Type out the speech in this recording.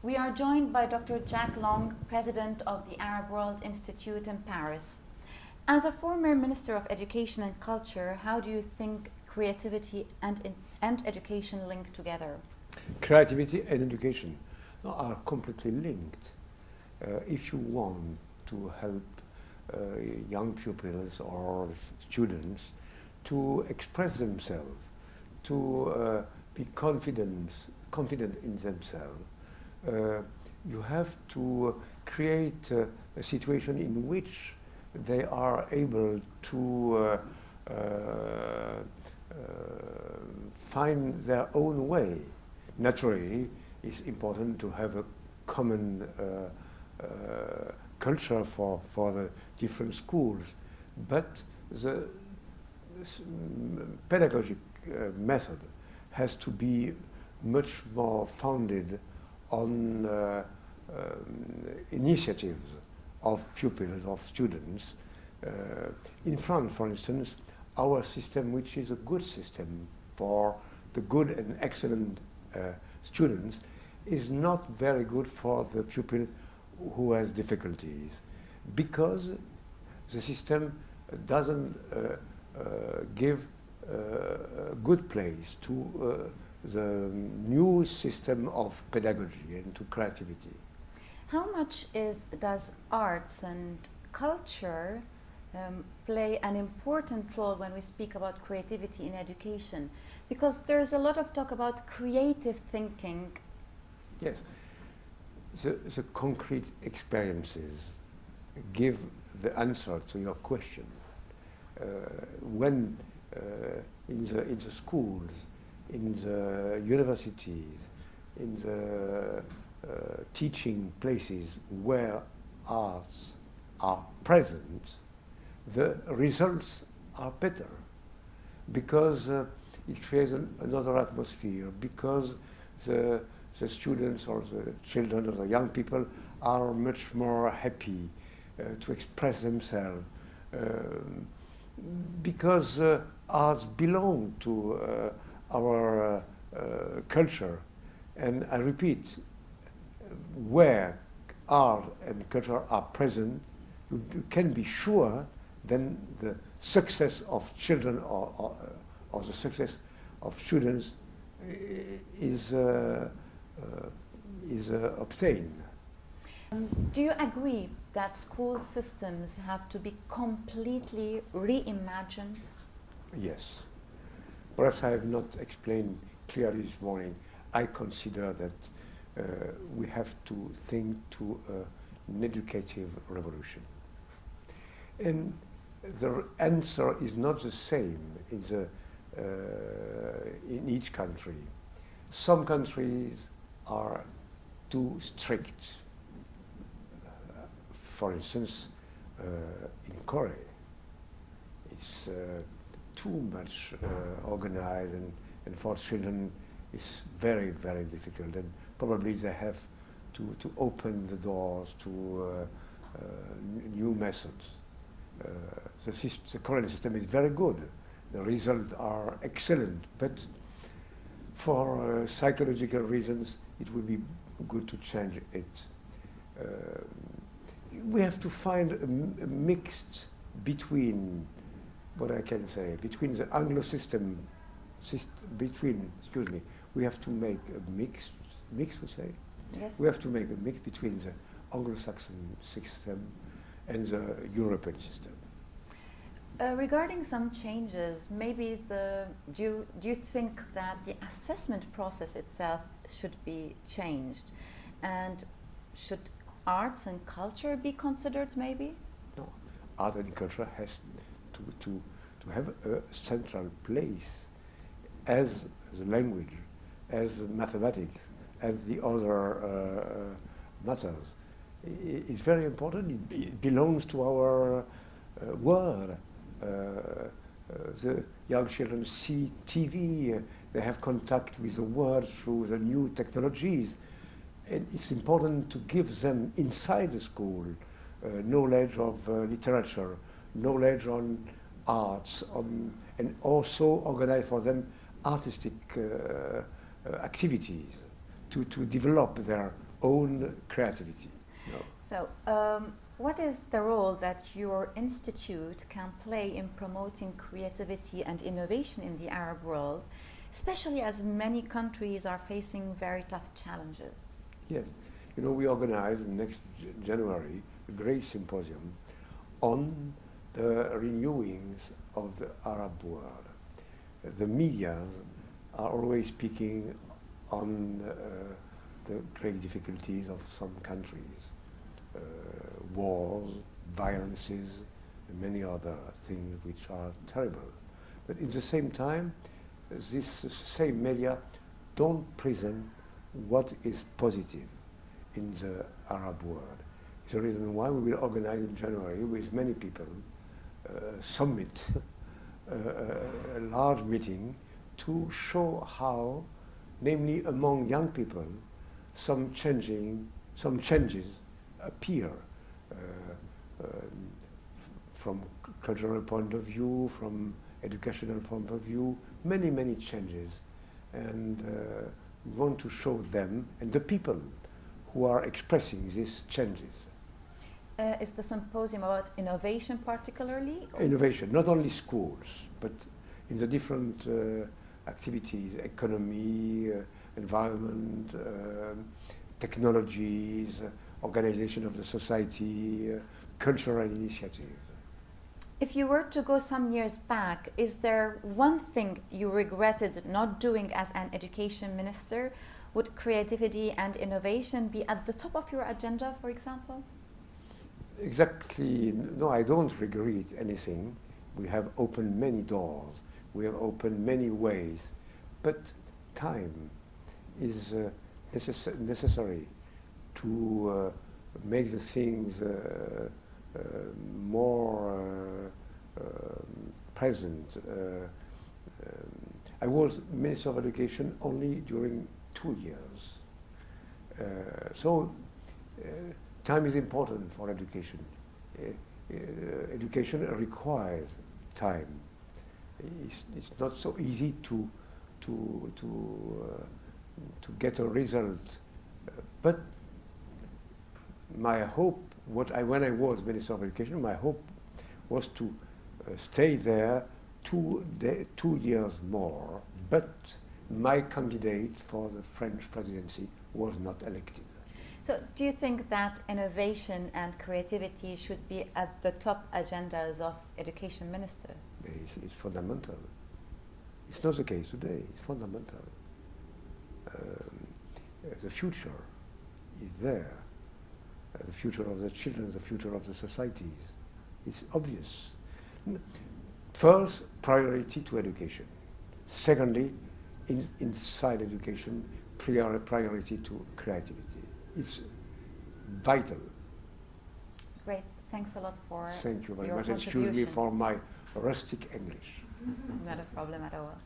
We are joined by Dr. Jack Long, President of the Arab World Institute in Paris. As a former Minister of Education and Culture, how do you think creativity and education link together? Creativity and education are completely linked. If you want to help young pupils or students to express themselves, to be confident in themselves, you have to create a situation in which they are able to find their own way. Naturally, it's important to have a common culture for the different schools, but the pedagogic method has to be much more founded on initiatives of pupils, of students. In France, for instance, our system, which is a good system for the good and excellent students, is not very good for the pupil who has difficulties, because the system doesn't give a good place to the new system of pedagogy and to creativity. How much does arts and culture play an important role when we speak about creativity in education? Because there's a lot of talk about creative thinking. Yes, the concrete experiences give the answer to your question. When in the schools, in the universities, in the teaching places where arts are present, the results are better, because it creates another atmosphere, because the students or the children or the young people are much more happy to express themselves, because arts belong to our culture. And I repeat, where art and culture are present, you can be sure then the success of children or the success of students is obtained. Do you agree that school systems have to be completely reimagined? Yes. Perhaps I have not explained clearly this morning. I consider that we have to think to an educative revolution. And the answer is not the same in each country. Some countries are too strict. For instance, in Korea, it's too much organized, and for children it's very, very difficult, and probably they have to open the doors to new methods. The Korean system is very good. The results are excellent, but for psychological reasons it would be good to change it. We have to find a mix between, what I can say, between the Anglo system, we have to make a mix we say? Yes. We have to make a mix between the Anglo-Saxon system and the European system. Regarding some changes, maybe do you think that the assessment process itself should be changed, and should arts and culture be considered maybe? No, art and culture has to have a central place as the language, as mathematics, as the other matters. It's very important. It belongs to our world. The young children see TV, they have contact with the world through the new technologies. And it's important to give them inside the school knowledge of literature, knowledge on arts, and also organize for them artistic activities to develop their own creativity. No. So, what is the role that your institute can play in promoting creativity and innovation in the Arab world, especially as many countries are facing very tough challenges? Yes, you know, we organize next January a great symposium on the renewings of the Arab world. The media are always speaking on the great difficulties of some countries, wars, violences, and many other things which are terrible. But at the same time, this same media don't present what is positive in the Arab world. It's the reason why we will organize in January with many people summit, a large meeting to show how, namely among young people, some changes appear from cultural point of view, from educational point of view, many changes, and we want to show them and the people who are expressing these changes. Is the symposium about innovation particularly? Innovation, not only schools, but in the different activities, economy, environment, technologies, organization of the society, cultural initiatives. If you were to go some years back, is there one thing you regretted not doing as an education minister? Would creativity and innovation be at the top of your agenda, for example? Exactly. No, I don't regret anything. We have opened many doors. We have opened many ways. But time is necessary to make the things more present. I was Minister of Education only during 2 years. Time is important for education. Education requires time. It's not so easy to get a result. But my hope, when I was Minister of Education, my hope was to stay there 2 years more. But my candidate for the French presidency was not elected. So do you think that innovation and creativity should be at the top agendas of education ministers? It's fundamental. It's not the case today. It's fundamental. The future is there. The future of the children, the future of the societies. It's obvious. First, priority to education. Secondly, inside education, priority to creativity. It's vital. Great. Thanks a lot for Thank you very your much. contribution. Excuse me for my rustic English. Not a problem at all.